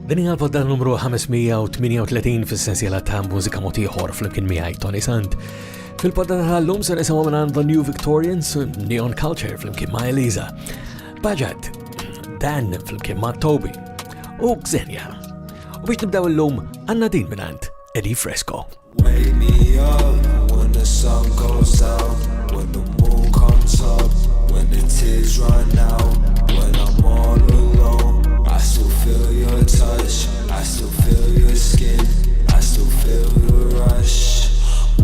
Din hija l-podda numru 538 fis-sensiela ta' Mużika Mod Ieħor flimkien miegħi Toni Sant. Fil-podda tal-lum se nisimgħu minn The New Victorians, Neon Culture flimkien ma' Eliza, Baġat, Dan flimkien ma' Toby u Xenia. U biex nibdew illum għandna din minn Eddie Fresco. Wake me up when the sun goes down, when the moon comes up, when the tears run out, when I'm all alone. I still feel your touch, I still feel your skin, I still feel the rush.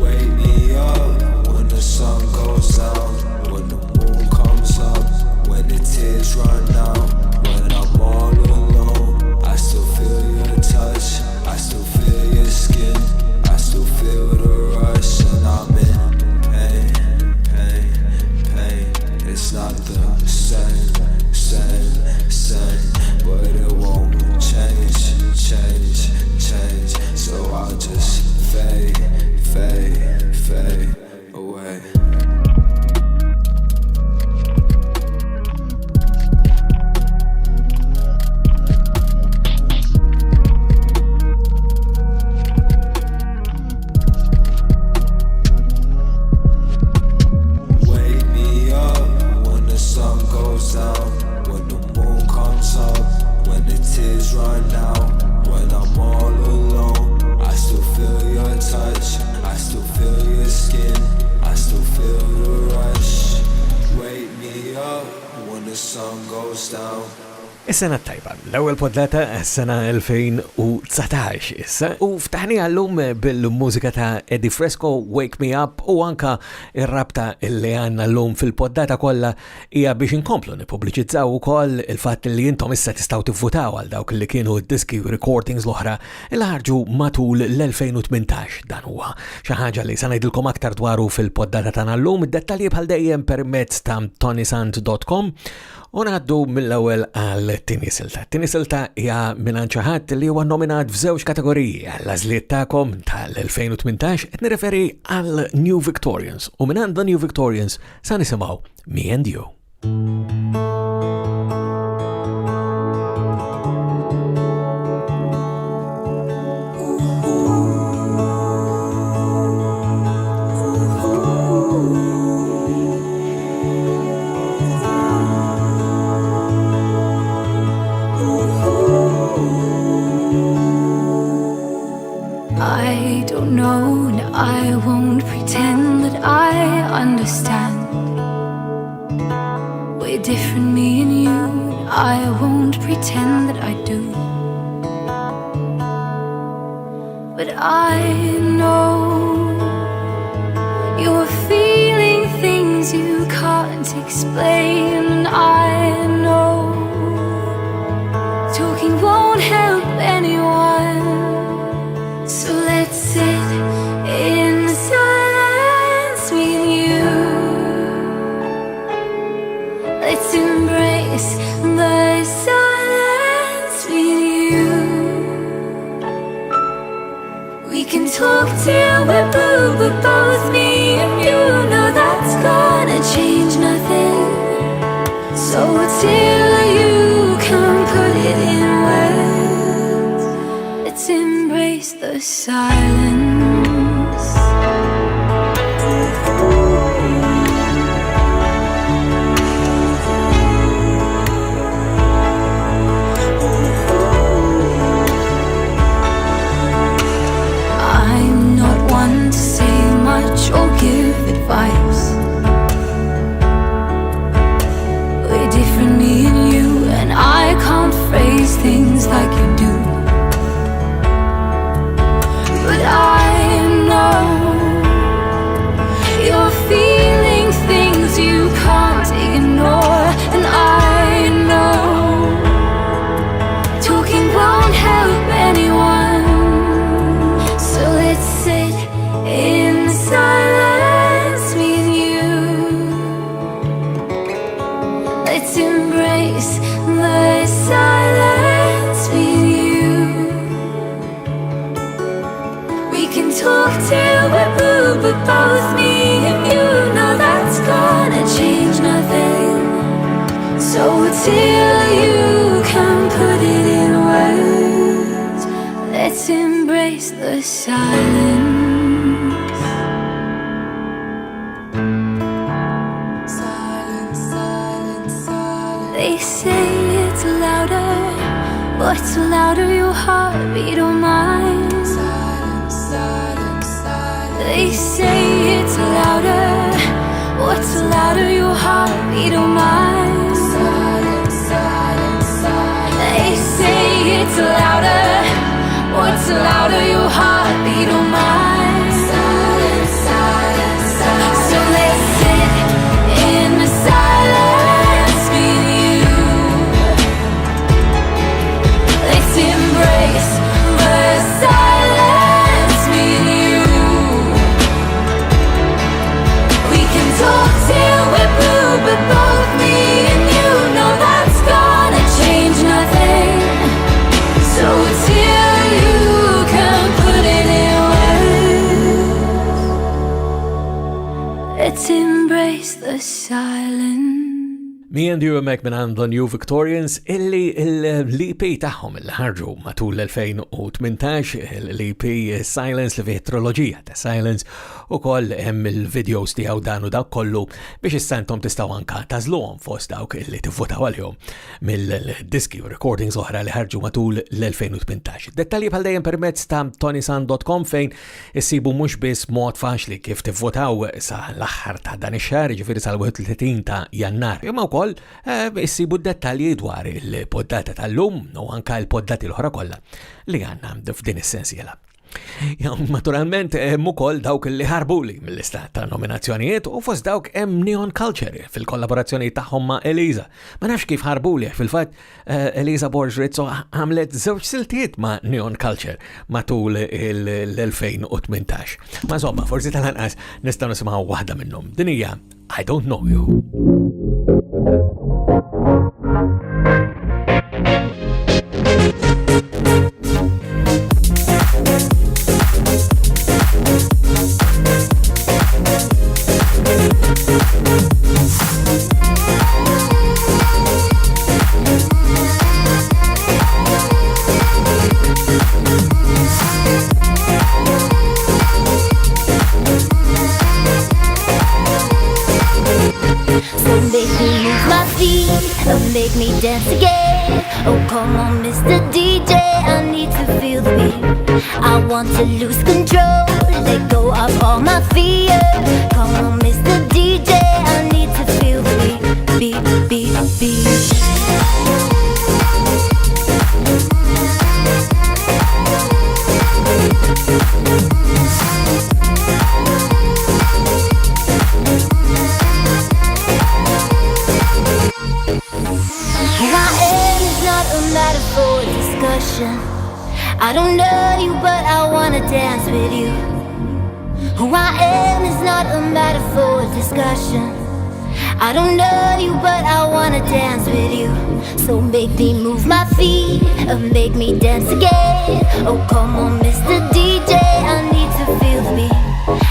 Wake me up when the sun goes down, when the moon comes up, when the tears run out, when I'm all alone. I still feel your touch, I still feel your skin, I still feel the rush. And I'm in pain. It's not the same, but it won't change. So I'll just fade away. Wake me up when the sun goes down, when the moon comes up, when the tears run out, when I'm all alone. I still feel your touch, I still feel your skin, I still feel the rush. Wake me up when the sun goes down. Is-sena tajba, l-ewwel poddata s-sena 2019 issa u ftaħni għallum bil-mużika ta' Eddie Fresco, Wake Me Up, u anka ir-rabta li għandna llum fil-poddata kollha hija biex inkomplu nippubbliċizzaw ukoll il-fatt li intom issa tistgħu tivvutaw għal dawk li kienu diski recordings l-oħra li ħarġu matul l-2018. Dan huwa xi ħaġa li se ngħidilkom aktar dwaru fil-poddata tagħna llum, id-dettalji bħal dejjem permezz ta' ToniSant.com. U ngħaddu mill-ewwel għal ToniSant. ToniSant hija mingħand xi ħadd li huwa nominat f'żewġ kategoriji għall-għażliet tagħkom tal-2018 qed nirreferi għal New Victorians u mingħand The New Victorians sa nisimgħu Me and You. I don't know, and I won't pretend that I understand. We're different, me and you, and I won't pretend that I do. But I know you're feeling things you can't explain, and I know talking won't help anyone. So let's sit in silence, me and you. Let's embrace the silence, me and you. We can talk till we're blue, but both me and you know that's gonna change nothing. So till you can put it in words, let's embrace the silence. I'm not one to say much or give advice. We're different, me and you, and I can't phrase things like you do. But the silence. Silence, silence, silence. They say it's louder. What's louder, your heartbeat or mine? Silence, silence, silence. They say it's louder. What's louder, your heartbeat or mine? Silence, silence, silence. They say it's louder. What's louder, your heartbeat or mine? Silence, silence, silence. So let's sit in the silence with you. Let's embrace the silence with you. We can talk till we're blue, but both me and you know that's gonna change nothing. So till you can put it in words, let's embrace the silence. Me and you mek minn għand New Victorians illi l-EP taħħom il ħarġu matul l-2018 l-EP Silence li fih triloġija ta' Silence u koll hemm il-videos tiegħu dan u dak kollu biex issantom tistgħu anka tażluhom fost dawk illi tivvotaw għalihom mill-diski u recordings oħra li ħarġu matul l-2018. Dettalji bħal dejjem permezz ta' ToniSant.com fejn issibu mhux biss mod faċli kif tivvotaw sa l-aħħar ta' dan ix-xahar, ġifieri sal-31 ta' Jannar. Imma wkoll issibu d-dettalji dwar il-poddata tal-lum u anka l-poddati l-oħra kollha li għandna f'din is-sensiela. Naturalment hemm ukoll dawk li ħarbuli mill-lista ta' nominazzjonijiet u fost dawk hemm Neon Culture fil-kollaborazzjoni tagħhom ma' Eliza. Ma nafx kif ħarbuli, fil-fatt Eliza Borġrizzo għamlet żewġ siltiet ma' Neon Culture matul l-2018. Ma insomma, forsi tal-anqas nistgħu nisimgħu waħda minnhom. Din hija I Don't Know You. Make me dance again. Oh, come on, Mr. DJ, I need to feel the beat. I want to lose control, let go of all my fear. Come on, Mr. DJ, I need to feel the beat, beat, beat, beat. I don't know you, but I wanna dance with you. Who I am is not a matter for discussion. I don't know you, but I wanna dance with you. So make me move my feet, make me dance again. Oh, come on, Mr. DJ, I need to feel the beat.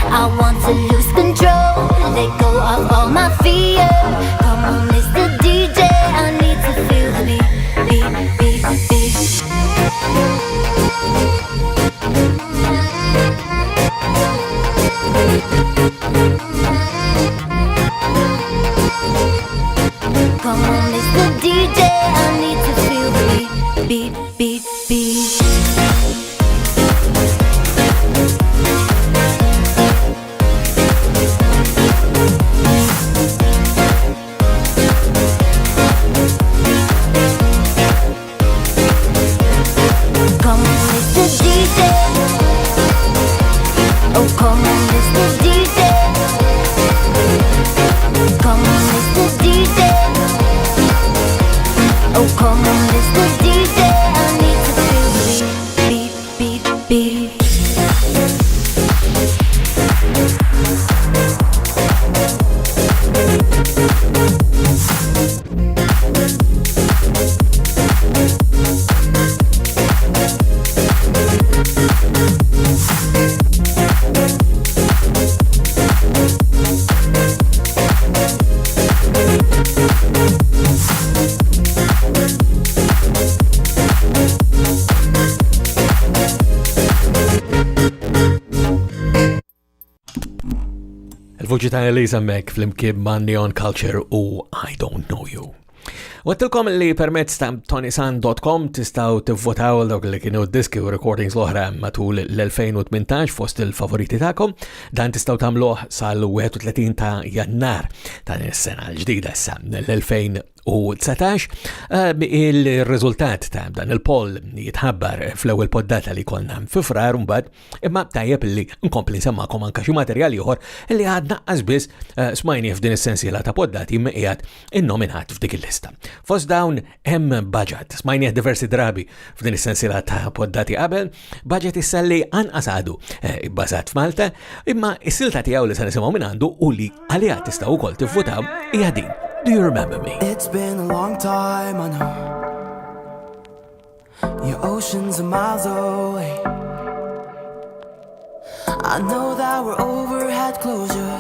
I want to lose control, let go of all my fear. Come on, Mr. DJ, I need to feel the beat, beat, beat, beat. Come on, Mr. DJ, I need to feel the beat, beat, beat, beat. Come on, Mr. DJ. Oh, come on, Mr. DJ. Come on, Mr. DJ. Oh, come on, Mr. DJ. I need to feel the beat, beat, il-voċi ta' Elisa Mek fl-imkien ma' Neon Culture u I Don't Know You. Wattilkom li permezz ta' ToniSant.com tistaw tivvotaw dawk li kienu diski u recordings l-oħra matul l-2018 fost il-favoriti ta'kom. Dan tistaw tamluħ sal-31 ta' jannar ta' s-sena l-ġdida sa' l-2019. Il-riżultat ta' dan il-poll jitħabbar fl-ewwel poddata li konna fi frar mbagħad, imma tajjeb li nkompli nsemmakom anke xi materjali ieħor li għadna qasbis smajni f'din is-sensiela ta' poddati qiegħed innominat f'dik il-lista. Fost dawn hemm budget. Smajni diversi drabi f'din is-sensiela ta' poddati qabel, budget issa li anqas għadu bbażat f'Malta, imma s-silta tiegħu li se nisimgħu minn għandu u li għaliha tistgħu wkoll tivvutaw hija din. Do you remember me? It's been a long time, I know. Your oceans are miles away. I know that we're over, had closure,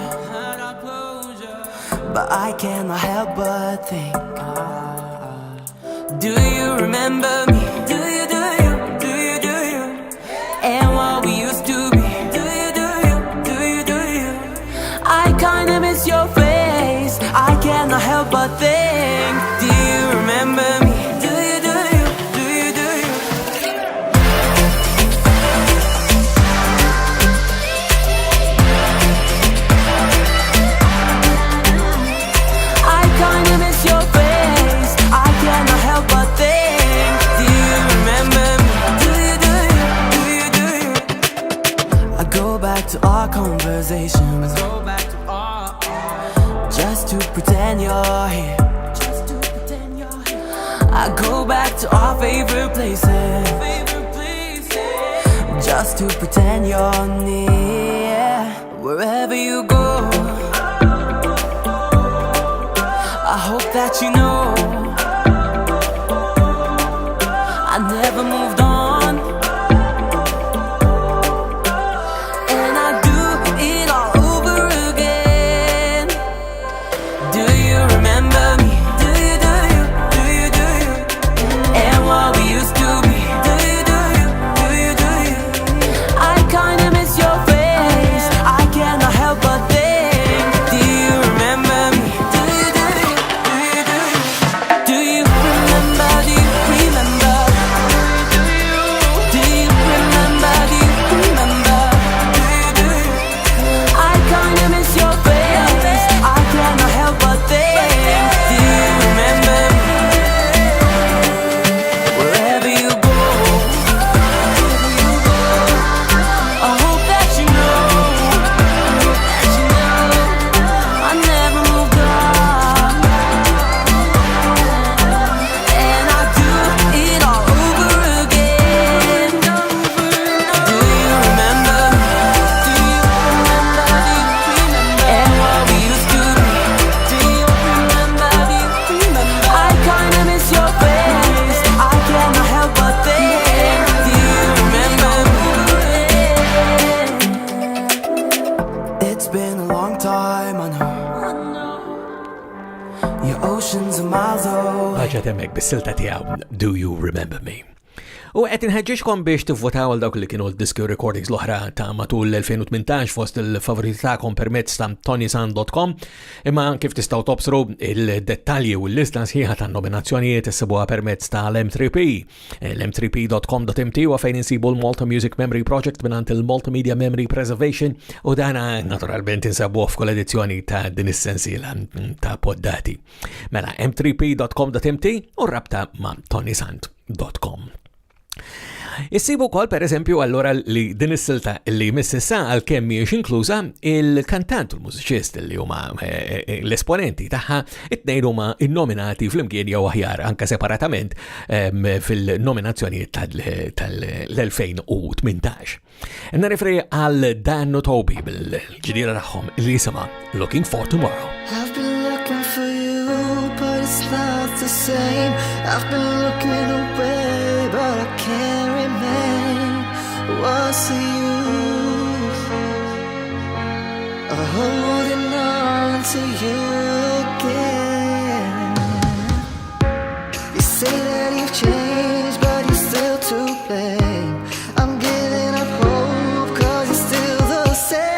but I cannot help but think. Do you remember me? Do you, do you, do you, do you? And what we used to be. Do you, do you, do you, do you? I kinda miss your face. I cannot help but think. Do you remember me? Do you, do you, do you, do you? I kinda miss your face. I cannot help but think. Do you remember me? Do you, do you, do you, do you? I go back to our conversations. Go back to our just to pretend you're here. Just to pretend you're here. I go back to our favorite places. Just to pretend you're near. Wherever you go, I hope that you know I never moved on, and I do it all over again. Do you remember me? Do you, do you, do you, do you? And what we used to be. Do you, do you, do you, do you? I kinda miss your face. I cannot help but think. Do you remember me? Do you, do you, do you, do you? Do you remember? Do you remember? Do you remember? Do you remember? Do you, do you? I kinda miss your face. I cannot help but think. Do you remember me? Wherever you go, I hope that you know I never moved on, and I do it all over again. Do you remember? Do you remember? Do you remember? And what we used to be. Do you remember? Do you remember? I kinda miss your face. I cannot help but think. Do you remember me? It's been a long time, I know. Your oceans are miles away. Ħaġa temmek bis-silta tiegħu Do You Remember Me? U qed inħeġġixkom biex tivvotaw għal dawk li kienu l-diski recordings l-oħra ta' matul l-2018 fost il-favoriti tagħkom permezz ta' ToniSant.com, imma kif tistgħu tobsru il-dettalji u l-lista sħiħa ta' nominazzjonijiet issibuha permezz ta' l-M3P, l-m3p.com.mt u fejn insibu l-Malta Music Memory Project minant il-Multimedia Memory Preservation u dana naturalment insabuh f'kol-edizzjoni ta' din is-sensiela ta' poddati. Mela m3p.com.mt u rabta ma' ToniSant.com. Issibu kol per eżempju allora li din is-silta li mississa għal kemm mhijiex inkluża il-kantant u l-mużiċist li huma l-esponenti tagħha it-tnejn huma innominati fl-imkien jew aħjar anke separatament fil-nominazzjonijiet tal-2018. Nirriferi għal Dan Toby bil-ġdida tagħhom li jisimha Looking for Tomorrow. I've been looking for you, but it's not the same. I've been looking away, but I can't remain. What's the use of holding on to you again? You say that you've changed, but you're still to blame. I'm giving up hope, 'cause you're still the same.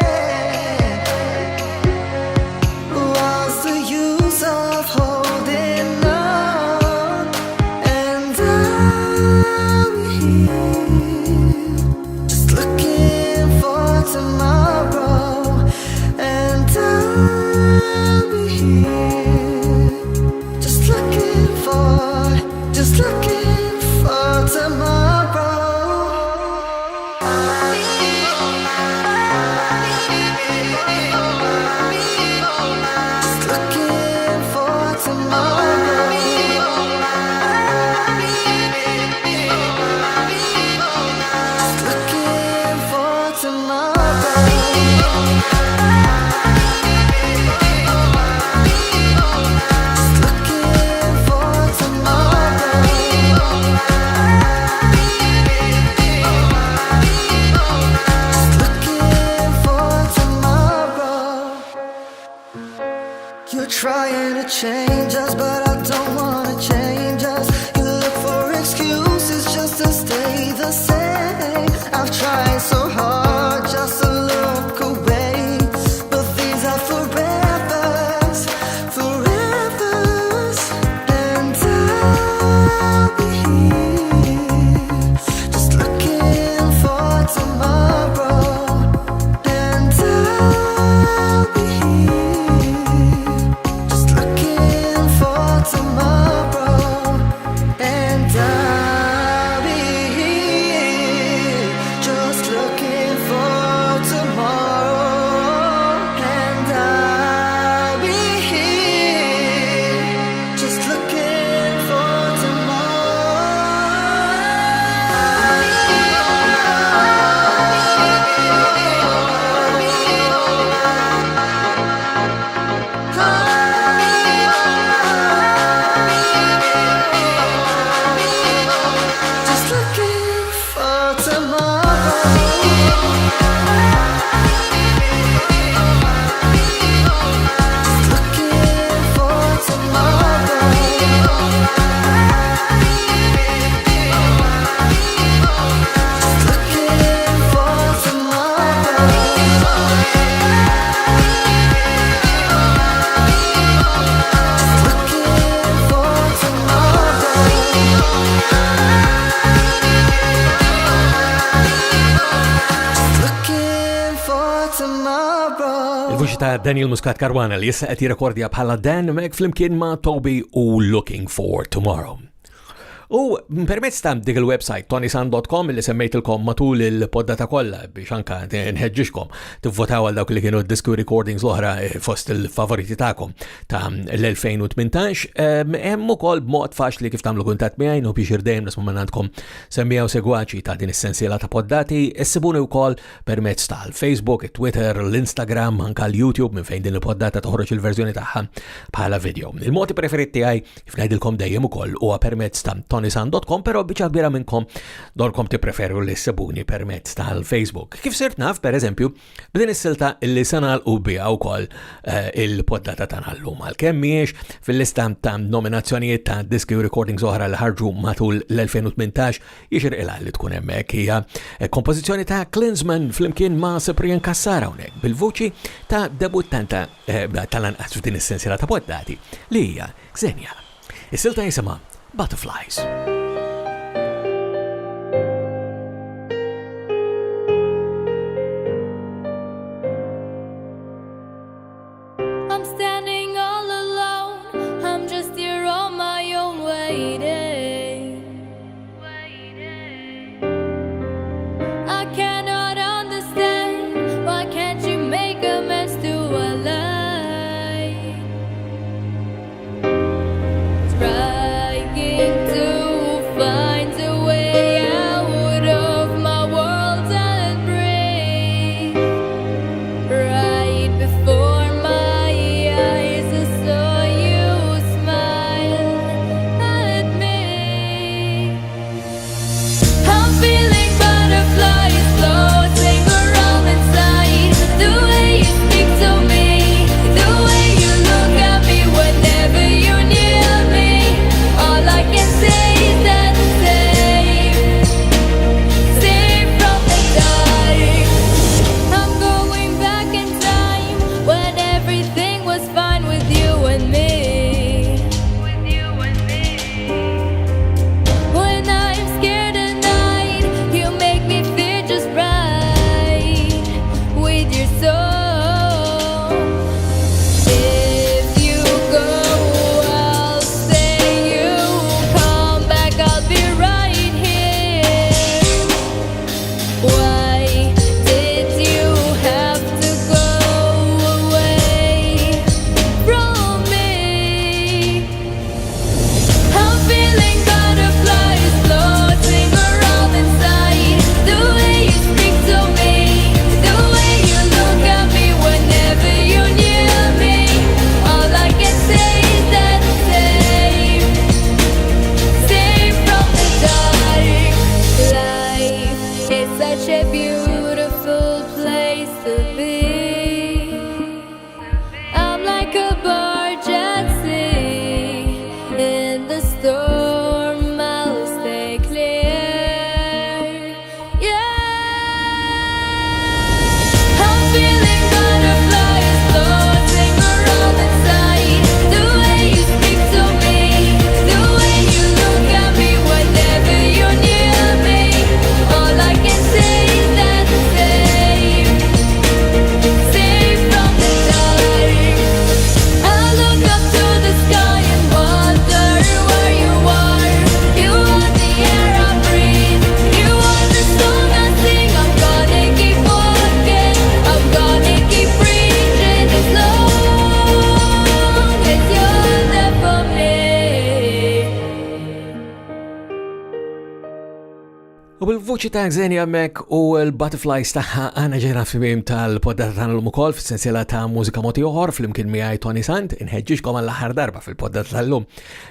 to change us, but I don't wanna change us. You look for excuses just to stay the same. I've tried so hard just to look away, but these are forevers, forevers. And I'll be here, just looking for tomorrow. And I'll be here, just looking for tomorrow. And I'll be here, just looking for tomorrow. And I'll be here, just looking for just looking for tomorrow. Just looking for tomorrow. Just looking for tomorrow. Just looking for tomorrow. Looking for tomorrow. Il-vuċi ta' Daniel Muscat Caruana li jissa qed jirrekordja bħala Dan Mek flimkien ma' Toby u Looking for Tomorrow. U permezz ta' dik il-website ToniSant.com li semmejtilkom matul il-poddata kollha biex anka nħeġġixkom tivvotaw għal dawk li kienu disku recordings l-oħra fost il-favoriti tagħkom ta' l-2018. Hemm ukoll b'mod faċli kif tagħmlu kuntatt miegħi u biex irdejjem nisma' minn għandkom semmija u segwaċi ta' din is-sensiela ta' poddati. Issibuni wkoll permezz tal-Facebook, it-Twitter, l-Instagram, anka l-YouTube minn fejn din il-poddata toħroġ il-verżjoni tagħha bħala video. Il-modi preferiti tiegħi kif ngħidilkom dejjem ukoll huwa permezz ta' ToniSant.com, pero biċa kbira minnkom dorkom tippreferu li s-sebuni permezz tal-Facebook. Kif sirt naf, per eżempju, b'din is-silta illi sanal u bija wkoll il-poddata tanallum għal-kemm miex fil-lista ta' nominazzjonijiet ta' diski u recordings oħra li ħarġu matul l-2018 jixir ilha li tkun hemmhekk hija kompożizzjoni ta' Klinsman flimkien ma' Cyprian Cassara hawnhekk bil-vuċi ta' debuttanta tal-anqas f'din is-sensiela ta' poddati li hija Xenia. Is-silta jisimha Butterflies. I'm standing all alone. I'm just here on my own waiting. I cannot understand. Why can't you make amends to a lie? Trying to find a way out of my world and breathe. Right before my eyes, I saw you smile at me. I'm feeling butterflies floating around inside. The way you speak to me, the way you look at me whenever you're near me. All I can say is that safe from the dark. I'm going back in time when everything was fine with you and me. When I'm scared at night, you make me feel just right with your soul. If you go, I'll stay. You come back, I'll be right here. Why did you have to go away from me? I'm feeling butterflies floating around inside. The way you speak to me, the way you look at me whenever you're near me. All I can say is that safe from the dark. Life is such a beautiful place to be. I'm like a barge at sea. Il-vuċi ta' Xenia Mek u l-Butterflies taħħa għana ġejna f'imim tal-poddata tagħna l-lum ukoll fis-sensiela ta' Mużika Mod Ieħor flimkien miegħi Toni Sant, inħeġġixkom għall-aħħar darba fil-poddata tal-lum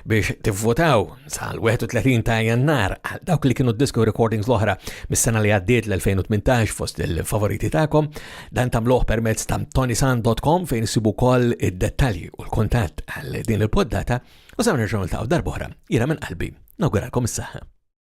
biex tivvotaw sal-31 ta' Jannar għal dawk li kienu disco recordings l-oħra mis-sena li għaddiet l-2018 fost il-favoriti tagħkom. Dan tagħmluh permezz ta' ToniSant.com fejn issibu wkoll id-dettalji u l-kuntatt għal din il-poddata u sa nerġgħu niltaqgħu darb'oħra. Jiena minn qalbi nawguralkom is-saħħa.